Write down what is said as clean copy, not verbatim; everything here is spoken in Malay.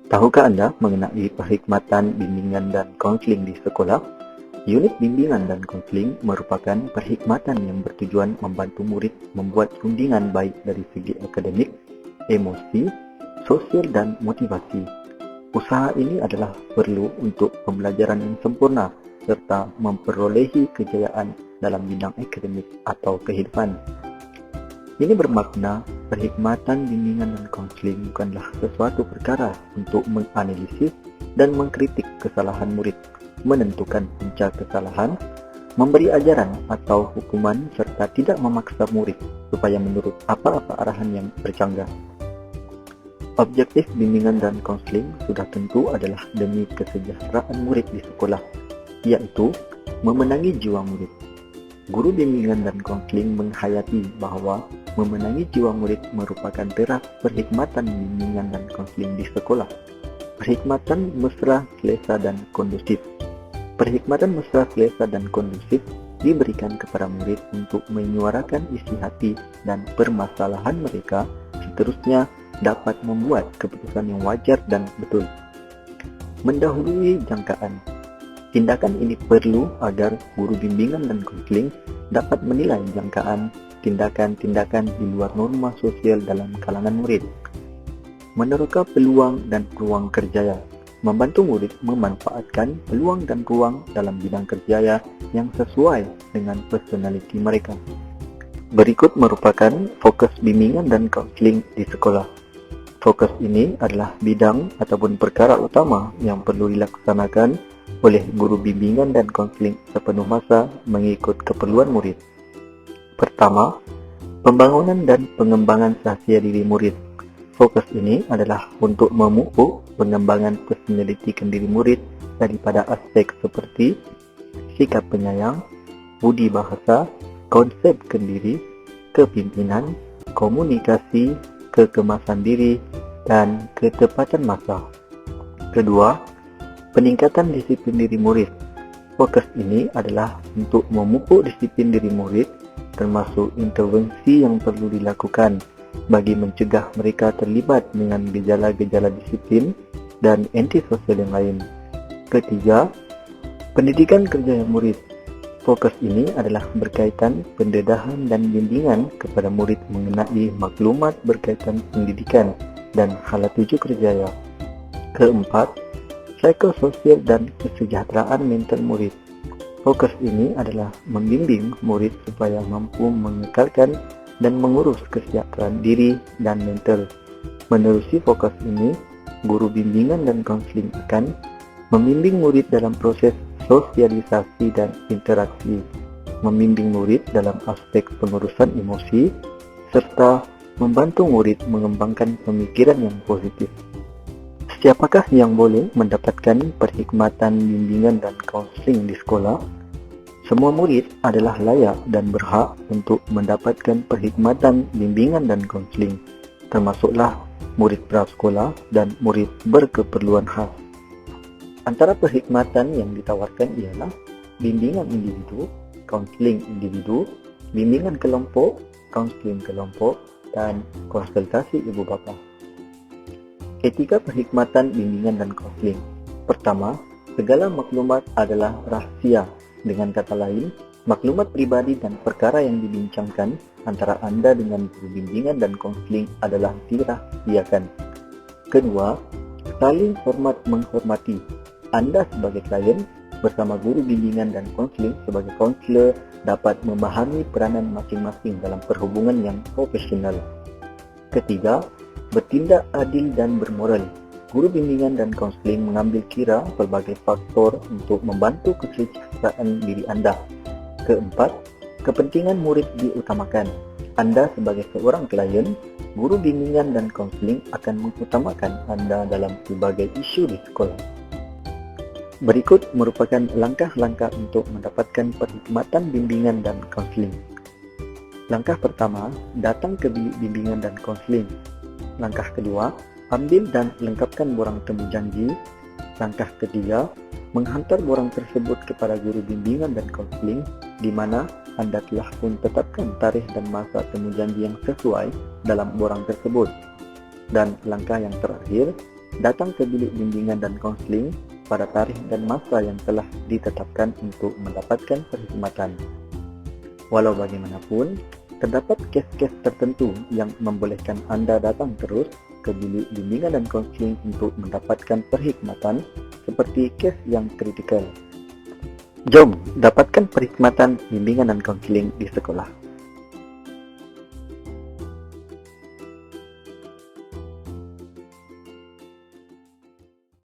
Tahukah Anda mengenai perkhidmatan bimbingan dan konseling di sekolah? Unit bimbingan dan konseling merupakan perkhidmatan yang bertujuan membantu murid membuat rundingan baik dari segi akademik, emosi, sosial dan motivasi. Usaha ini adalah perlu untuk pembelajaran yang sempurna serta memperolehi kejayaan dalam bidang akademik atau kehidupan. Ini bermakna perkhidmatan bimbingan dan konseling bukanlah sesuatu perkara untuk menganalisis dan mengkritik kesalahan murid, menentukan punca kesalahan, memberi ajaran atau hukuman serta tidak memaksa murid supaya menurut apa-apa arahan yang bercanggah. Objektif bimbingan dan konseling sudah tentu adalah demi kesejahteraan murid di sekolah, yaitu memenangi jiwa murid. Guru bimbingan dan konseling menghayati bahwa memenangi jiwa murid merupakan teras perkhidmatan bimbingan dan konseling di sekolah. Perkhidmatan mesra, selesa, dan kondusif. Perkhidmatan mesra, selesa, dan kondusif diberikan kepada murid untuk menyuarakan isi hati dan permasalahan mereka, seterusnya dapat membuat keputusan yang wajar dan betul. Mendahului jangkaan. Tindakan ini perlu agar guru bimbingan dan konseling dapat menilai jangkaan tindakan-tindakan di luar norma sosial dalam kalangan murid. Meneroka peluang dan ruang kerjaya. Membantu murid memanfaatkan peluang dan ruang dalam bidang kerjaya yang sesuai dengan personaliti mereka. Berikut merupakan fokus bimbingan dan konseling di sekolah. Fokus ini adalah bidang ataupun perkara utama yang perlu dilaksanakan oleh guru bimbingan dan konseling sepenuh masa mengikut keperluan murid. Pertama, pembangunan dan pengembangan sahsia diri murid. Fokus ini adalah untuk memupuk pengembangan personaliti diri murid daripada aspek seperti sikap penyayang, budi bahasa, konsep kendiri, kepimpinan, komunikasi, kekemasan diri, dan ketepatan masa. Kedua, peningkatan disiplin diri murid. Fokus ini adalah untuk memupuk disiplin diri murid, termasuk intervensi yang perlu dilakukan bagi mencegah mereka terlibat dengan gejala-gejala disiplin dan antisosial yang lain. Ketiga, pendidikan kerjaya murid. Fokus ini adalah berkaitan pendedahan dan bimbingan kepada murid mengenai maklumat berkaitan pendidikan dan hala tuju kerjaya. Keempat, psikososial dan kesejahteraan mental murid. Fokus ini adalah membimbing murid supaya mampu mengekalkan dan mengurus kesejahteraan diri dan mental. Menerusi fokus ini, guru bimbingan dan konseling akan membimbing murid dalam proses sosialisasi dan interaksi, membimbing murid dalam aspek pengurusan emosi, serta membantu murid mengembangkan pemikiran yang positif. Siapakah yang boleh mendapatkan perkhidmatan bimbingan dan konseling di sekolah? Semua murid adalah layak dan berhak untuk mendapatkan perkhidmatan bimbingan dan konseling, termasuklah murid prasekolah dan murid berkeperluan khas. Antara perkhidmatan yang ditawarkan ialah bimbingan individu, konseling individu, bimbingan kelompok, konseling kelompok, dan konsultasi ibu bapa. Etika perkhidmatan bimbingan dan konseling. Pertama, segala maklumat adalah rahasia. Dengan kata lain, maklumat pribadi dan perkara yang dibincangkan antara Anda dengan guru bimbingan dan konseling adalah dirahasiakan. Kedua, saling hormat menghormati. Anda sebagai klien bersama guru bimbingan dan konseling sebagai konselor dapat memahami peranan masing-masing dalam perhubungan yang profesional. Ketiga, bertindak adil dan bermoral. Guru bimbingan dan konseling mengambil kira pelbagai faktor untuk membantu kesejahteraan diri Anda. Keempat, kepentingan murid diutamakan. Anda sebagai seorang klien, guru bimbingan dan konseling akan mengutamakan Anda dalam pelbagai isu di sekolah. Berikut merupakan langkah-langkah untuk mendapatkan perkhidmatan bimbingan dan konseling. Langkah pertama, datang ke bilik bimbingan dan konseling. Langkah kedua, ambil dan lengkapkan borang temu janji. Langkah ketiga, menghantar borang tersebut kepada guru bimbingan dan konseling, di mana Anda telah pun tetapkan tarikh dan masa temu janji yang sesuai dalam borang tersebut. Dan langkah yang terakhir, Datang ke bilik bimbingan dan konseling pada tarikh dan masa yang telah ditetapkan untuk mendapatkan perkhidmatan. Walau bagaimanapun, terdapat kes-kes tertentu yang membolehkan anda datang terus ke bilik bimbingan dan konseling untuk mendapatkan perkhidmatan, seperti kes yang kritikal. Jom dapatkan perkhidmatan bimbingan dan konseling di sekolah.